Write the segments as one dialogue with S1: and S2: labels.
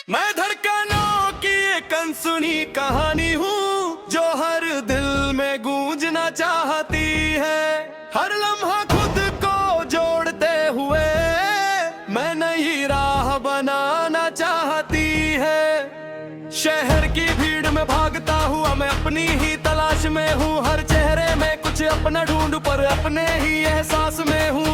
S1: मैं धड़कनों की एक अनसुनी कहानी हूँ जो हर दिल में गूंजना चाहती है। हर लम्हा खुद को जोड़ते हुए मैं नई राह बनाना चाहती है। शहर की भीड़ में भागता हुआ मैं अपनी ही तलाश में हूँ। हर चेहरे में कुछ अपना ढूंढ पर अपने ही एहसास में हूँ।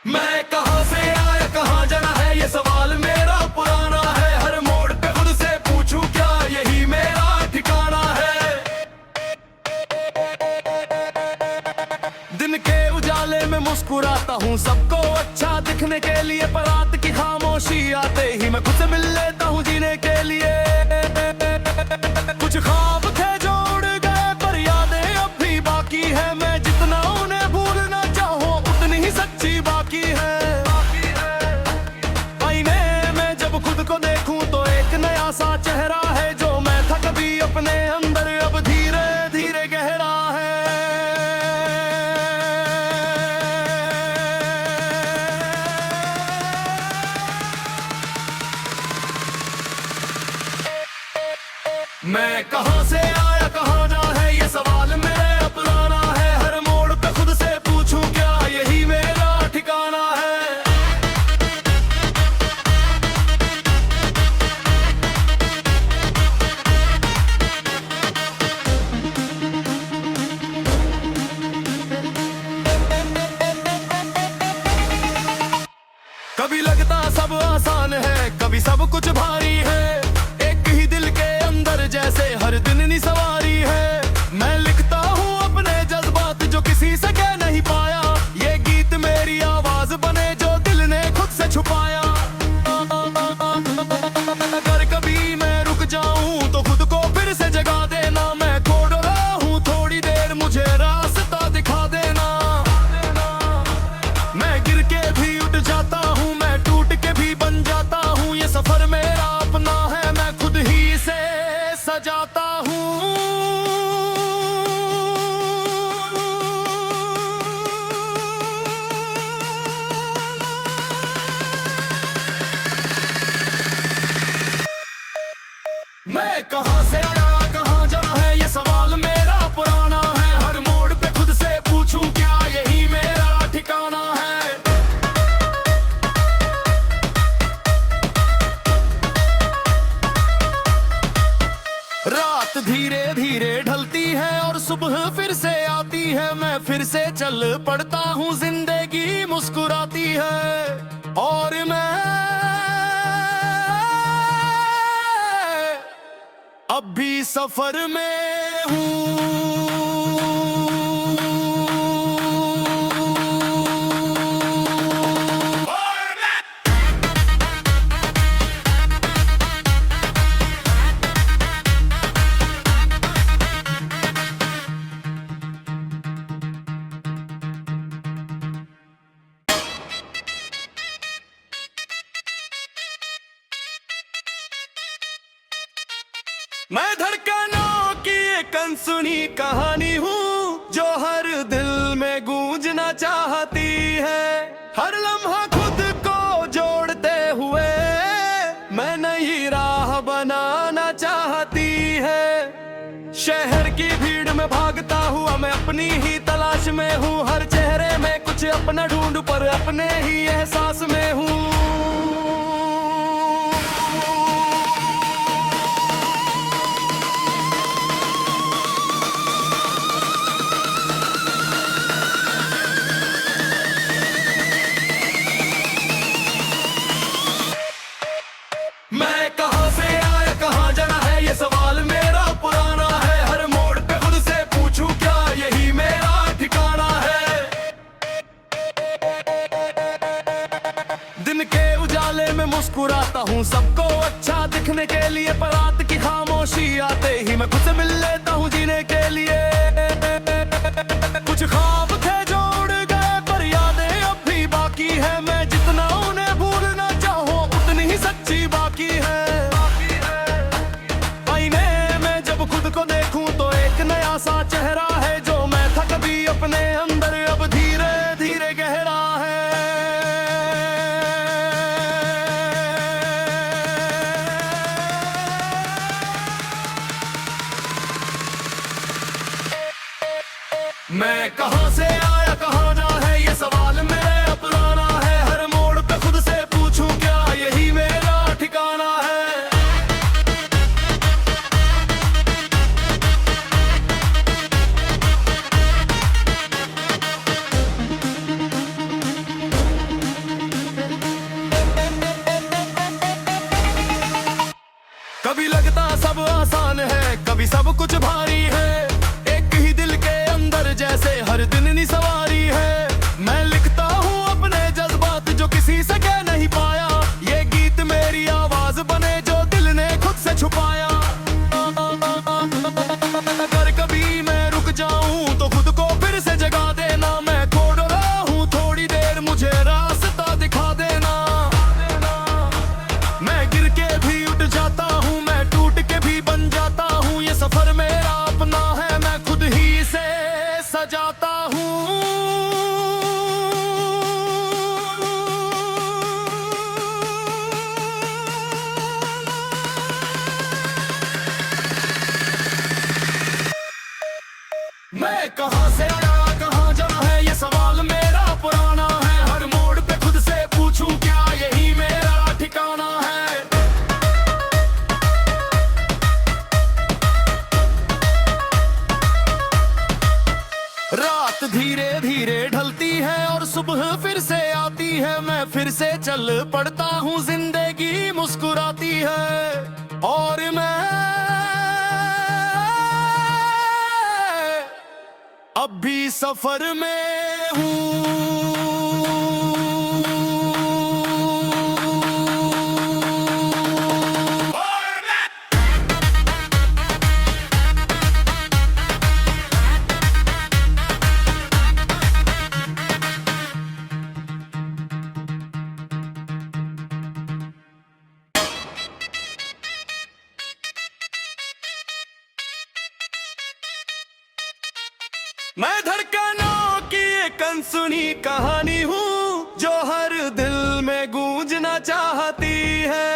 S1: मैं कहां से आया कहां जाना है ये सवाल मेरा पुराना है। हर मोड़ पे खुद से पूछूं क्या यही मेरा ठिकाना है। दिन के उजाले में मुस्कुराता हूँ सबको अच्छा दिखने के लिए, पर रात की खामोशी आते ही मैं खुद से मिल लेता हूँ जीने के लिए। कुछ ख्वाब थे जो उड़ गए पर यादें अब भी बाकी है। मैं जितना उन्हें भूलना चाहूँ उतनी ही सच्ची बाकी है। आईने में जब खुद को देखूं तो एक नया सा चेहरा है जो मैं था कभी अपने अंदर अब धीरे धीरे गहरा है। मैं कहां से आया कहां जाना है ये सवाल मेरा पुराना है। हर मोड़ पे खुद से पूछूं क्या यही मेरा ठिकाना है। कभी लगता सब आसान है कभी सब कुछ भारी है। एक ही दिल के अंदर जैसे हर दिन नी सवारी है। मैं लिखता हूँ अपने जज्बात जो किसी से कह नहीं पाया। ये गीत मेरी आवाज बने जो दिल ने खुद से छुपाया। अगर कभी मैं रुक जाऊं तो खुद को फिर से जगा देना। मैं खो रहा हूँ थोड़ी देर मुझे रास्ता दिखा देना। मैं गिर के भी उठ जाता हूँ मैं टूट के भी बन जाता हूँ। ये सफर मेरा अपना है मैं खुद ही से सजाता हूँ। मैं कहां से आया कहां जाना है ये सवाल मेरा पुराना है। हर मोड़ पे खुद से पूछूं क्या यही मेरा ठिकाना है। रात धीरे धीरे ढलती है और सुबह फिर से आती है। मैं फिर से चल पड़ता हूँ जिंदगी मुस्कुराती है। और मैं अब भी सफर में हूँ। मैं धड़कनों की एक अनसुनी कहानी हूँ जो हर दिल में गूंजना चाहती है। हर लम्हा खुद को जोड़ते हुए मैं नई राह बनाना चाहती है। शहर की भीड़ में भागता हुआ मैं अपनी ही तलाश में हूँ। हर चेहरे में कुछ अपना ढूंढ पर अपने ही एहसास में हूँ। मैं कहां से आया कहां जाना है ये सवाल मेरा पुराना है। हर मोड़ पे खुद से पूछूं क्या यही मेरा ठिकाना है। दिन के उजाले में मुस्कुराता हूँ सबको अच्छा दिखने के लिए, पर रात की खामोशी आते ही मैं खुद से मिल लेता हूँ जीने के लिए। कुछ ख्वाब थे जो उड़ गए पर यादें अब भी बाकी है। मैं जितना उन्हें भूलना चाहूँ उतनी मैं कहाँ से आया कहाँ जा है, ये सवाल मेरा पुराना है। हर मोड़ पे खुद से पूछूं क्या यही मेरा ठिकाना है। कभी लगता सब आसान है, कभी सब कुछ भारी है। एक ही दिल के अंदर जैसे हर दिन नी सवारी है। मैं लिखता हूँ अपने जज्बात जो किसी से कह नहीं पाया। ये गीत मेरी आवाज बने जो दिल ने खुद से छुपाया। अगर कभी मैं रुक जाऊं तो खुद को फिर से जगा देना। मैं खोड़ रहा हूँ थोड़ी देर, मुझे रास्ता दिखा देना। मैं गिर के भी उठ जाता हूँ, मैं टूट के भी बन जाता हूँ। ये सफर मेरा अपना है, मैं खुद ही इसे सजाता हूँ। मैं कहाँ से आया कहाँ जाना है, ये सवाल मेरा पुराना है। हर मोड़ पे खुद से पूछूं क्या यही मेरा ठिकाना है। रात धीरे धीरे ढलती है और सुबह फिर से आती है। मैं फिर से चल पड़ता हूँ, जिंदगी मुस्कुराती है। और मैं अब भी सफर में हूँ। मैं धड़कनों की एक अनसुनी कहानी हूँ जो हर दिल में गूंजना चाहती है।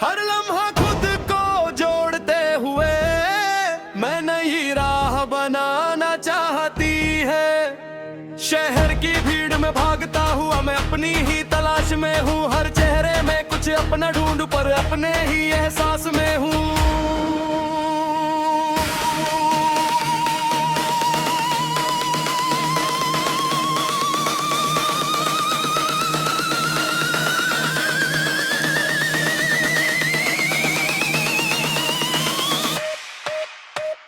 S1: हर लम्हा खुद को जोड़ते हुए मैं नई राह बनाना चाहती है। शहर की भीड़ में भागता हुआ मैं अपनी ही तलाश में हूँ। हर चेहरे में कुछ अपना ढूंढ पर अपने ही एहसास में हूँ।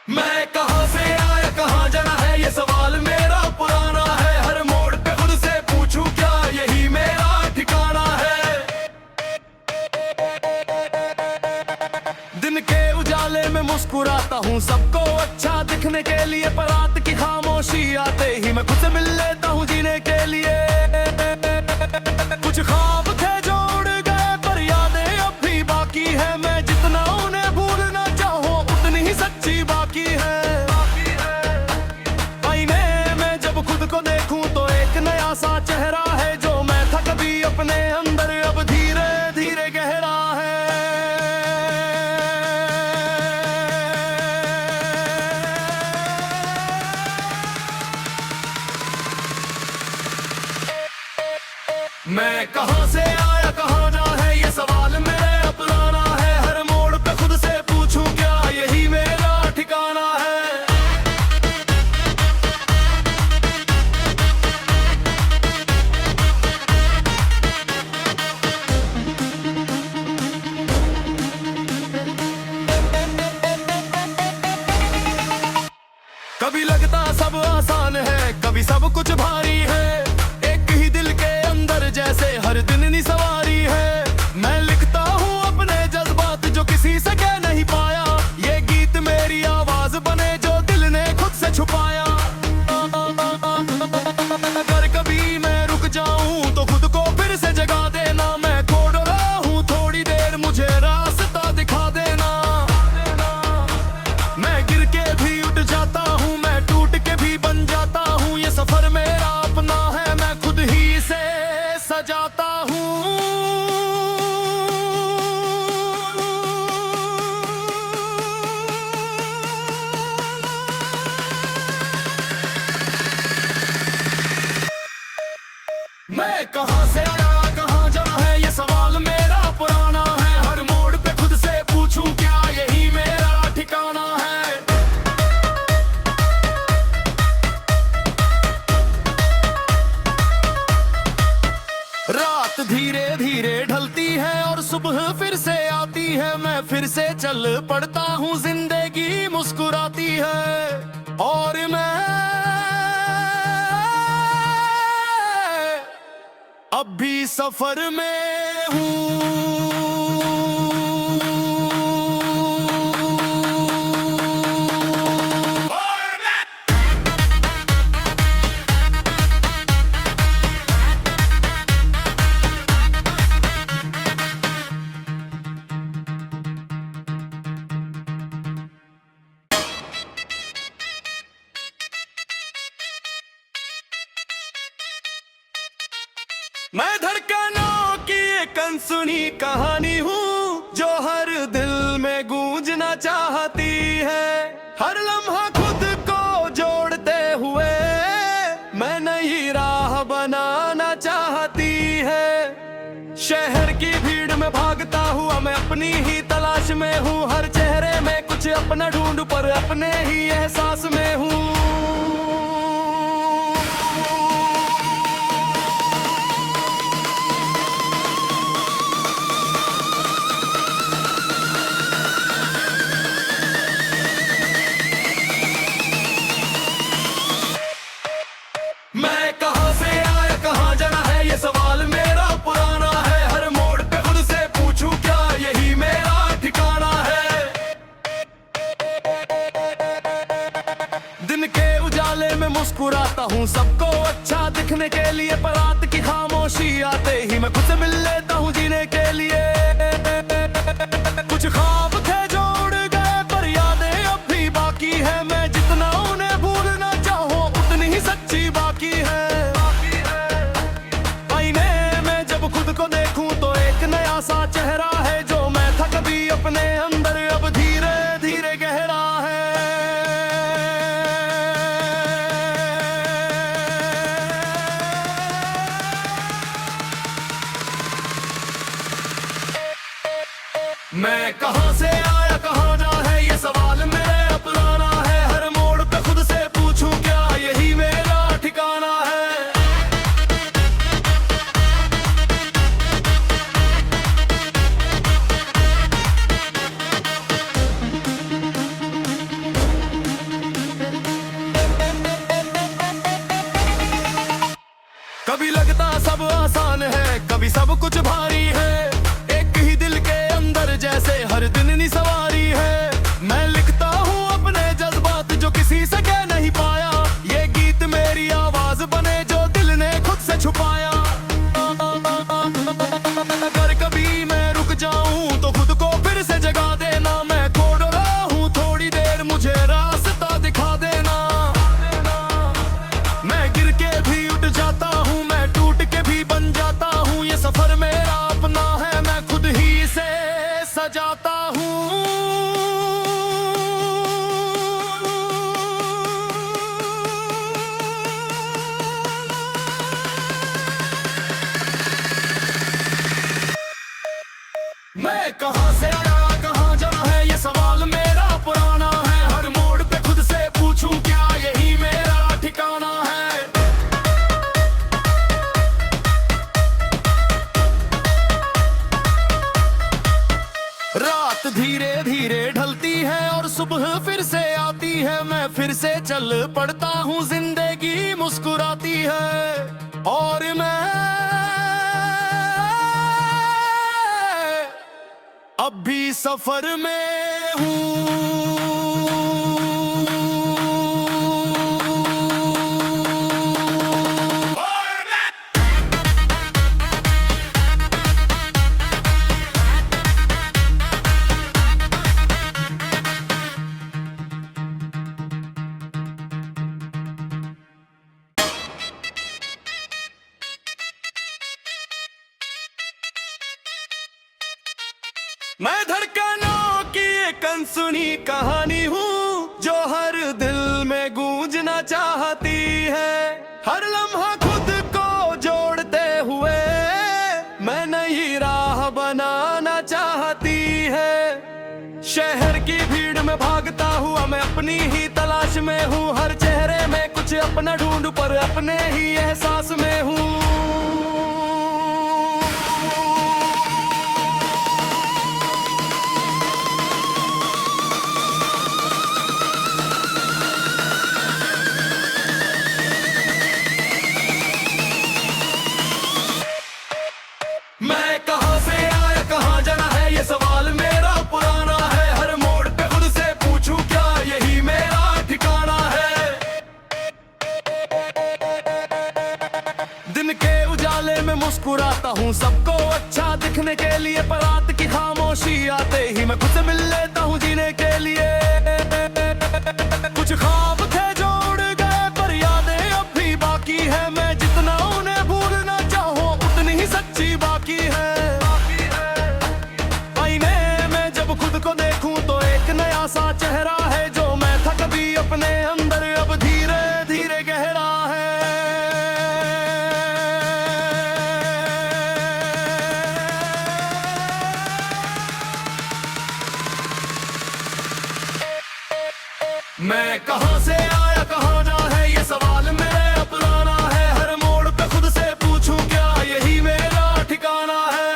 S1: मैं कहाँ से आया कहाँ जाना है, ये सवाल मेरा पुराना है। हर मोड़ पे खुद से पूछूं क्या यही मेरा ठिकाना है। दिन के उजाले में मुस्कुराता हूँ सबको अच्छा दिखने के लिए। पर रात की खामोशी आते ही मैं खुद से मिल लेता हूँ जीने के लिए। कुछ ख्वाब थे जो उड़ गए पर यादें अब भी बाकी है। मैं जितना उन्हें भूलना चाहूँ उतनी ही सच्ची बाकी है। आईने में जब खुद को देखूं तो एक नया सा चेहरा है। जो मैं था कभी अपने अंदर अब धीरे धीरे गहरा है। मैं कहाँ से आया कहाँ जा है, ये सवाल मेरा पुराना है। हर मोड़ पे खुद से पूछूं क्या यही मेरा ठिकाना है। कभी लगता सब आसान है, कभी सब कुछ भारी है। एक ही दिल के अंदर जैसे हर दिन नी सवारी है। मैं लिखता मैं कहाँ से आया कहाँ जाना है, ये सवाल मेरा पुराना है। हर मोड़ पे खुद से पूछूं क्या यही मेरा ठिकाना है। रात धीरे धीरे ढलती है और सुबह फिर से आती है। मैं फिर से चल पड़ता हूँ, जिंदगी मुस्कुराती है और मैं अब भी सफर में हूँ। मैं धड़कनों की एक अनसुनी कहानी हूँ, जो हर दिल में गूंजना चाहती है। हर लम्हा खुद को जोड़ते हुए मैं नई राह बनाना चाहती है। शहर की भीड़ में भागता हुआ मैं अपनी ही तलाश में हूँ। हर चेहरे में कुछ अपना ढूंढ पर अपने ही एहसास में हूँ। मैं कहाँ से आया कहाँ जाना है, ये सवाल मेरा पुराना है। हर मोड़ पे खुद से पूछूं क्या यही मेरा ठिकाना है। दिन के उजाले में मुस्कुराता हूँ सबको अच्छा दिखने के लिए, पर रात की खामोशी आते ही मैं खुद से मिल लेता हूँ जीने के लिए। कुछ ख्वाब थे जो उड़ गए पर यादें अब भी बाकी है। मैं जितना उन्हें भूलना चाहूँ उतनी ही सच्ची बाकी है। आईने में जब खुद को देखूं तो एक नया सा चेहरा है, जो मैं था कभी अपने अंदर अब धीरे धीरे गहरा है। मैं कहाँ से आया कहाँ जाना है, ये सवाल मेरा पुराना है। हर मोड़ पे खुद से पूछूं क्या यही मेरा ठिकाना है। कभी लगता सब आसान है, कभी सब कुछ भारी है। एक ही दिल के अंदर जैसे हर दिन नी सवारी है। मैं लिखता हूँ अपने जज्बात जो किसी से कह नहीं पाया। ये गीत मेरी आवाज बने जो दिल ने खुद से छुपाया। अगर कभी मैं रुक जाऊं तो खुद को फिर से जगा देना। मैं खो रहा हूँ थोड़ी देर, मुझे रास्ता दिखा देना। मैं गिर के भी उठ जाता हूँ, मैं टूट के भी बन जाता हूँ। ये सफर मेरा अपना है, मैं खुद ही से सजाता हूँ। मैं कहाँ से आया कहाँ जाना है, ये सवाल मेरा पुराना है। हर मोड़ पे खुद से पूछूं क्या यही मेरा ठिकाना है। रात धीरे धीरे ढलती है और सुबह फिर से आती है। मैं फिर से चल पड़ता हूँ, जिंदगी मुस्कुराती है और मैं अब भी सफर में हूँ। मैं धड़कनों की एक अनसुनी कहानी हूँ, जो हर दिल में गूंजना चाहती है। हर लम्हा खुद को जोड़ते में भागता हुआ मैं अपनी ही तलाश में हूँ। हर चेहरे में कुछ अपना ढूंढ पर अपने ही एहसास में हूँ। मैं कहाँ से आया कहाँ जाना है, ये सवाल मेरा पुराना है। हर मोड़ पे खुद से पूछूं क्या यही मेरा ठिकाना है। दिन के उजाले में मुस्कुराता हूँ सबको अच्छा दिखने के लिए, पर रात की खामोशी आते ही मैं खुद से मिल लेता हूँ जीने के लिए। कुछ ख्वाब थे जो उड़ गए पर यादें अब भी बाकी है। मैं जितना उन्हें भूलना चाहूँ उतनी ही सच्ची बाकी है। आईने में जब खुद को देखूं तो एक नया सा चेहरा है। जो मैं था कभी अपने अंदर अब धीरे धीरे गहरा है। मैं कहाँ से आया कहाँ जा है, ये सवाल मेरा पुराना है। हर मोड़ पे खुद से पूछूं क्या यही मेरा ठिकाना है।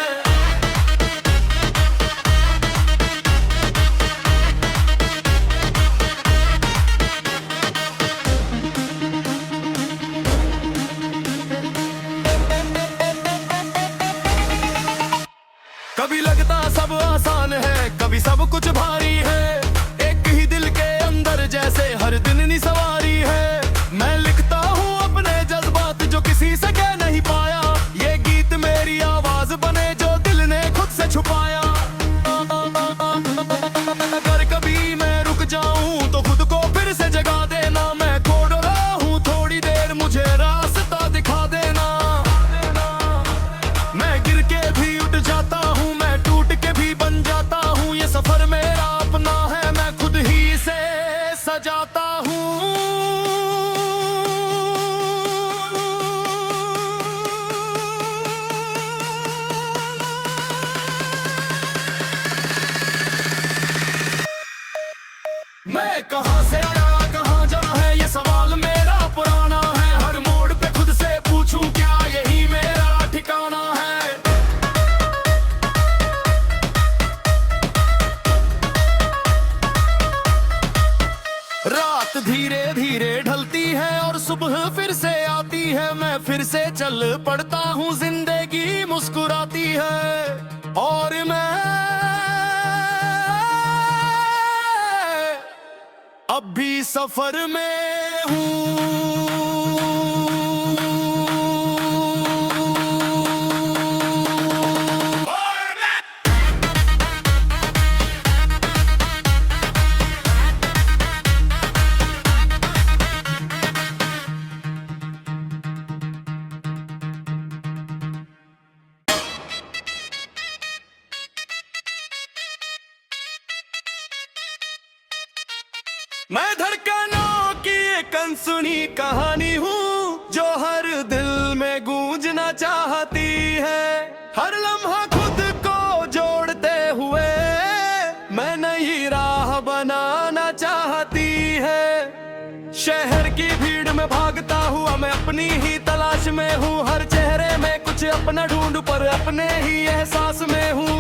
S1: कभी लगता सब आसान है, कभी सब कुछ भारी है। एक ही दिल के अंदर जैसे हर दिन नी सवारी है। मैं लिखता हूँ अपने जज्बात जो किसी से कह नहीं पाया। ये गीत मेरी आवाज बने जो दिल ने खुद से छुपाया। अगर कभी मैं रुक जाऊं तो खुद को फिर से जगा देना। मैं खो डरा हूँ थोड़ी देर मुझे रास्ता दिखा देना। मैं गिर के भी उठ जाता हूँ, मैं टूट के भी बन जाता हूँ। ये सफर मेरा अपना है, मैं खुद ही से सजाता हूँ। मैं कहाँ से आया कहाँ जाना है, ये सवाल मेरा पुराना है। हर मोड़ पे खुद से पूछूं क्या यही मेरा ठिकाना है। रात धीरे धीरे ढलती है और सुबह फिर से आती है। मैं फिर से चल पड़ता हूँ, जिंदगी मुस्कुराती है। और मैं अब भी सफर में हूँ। मैं धड़कनों की एक अनसुनी कहानी हूँ जो हर दिल में गूंजना चाहती है। हर लम्हा खुद को जोड़ते हुए मैं नई राह बनाना चाहती है। शहर की भीड़ में भागता हुआ मैं अपनी ही तलाश में हूँ। हर चेहरे में कुछ अपना ढूंढ पर अपने ही एहसास में हूँ।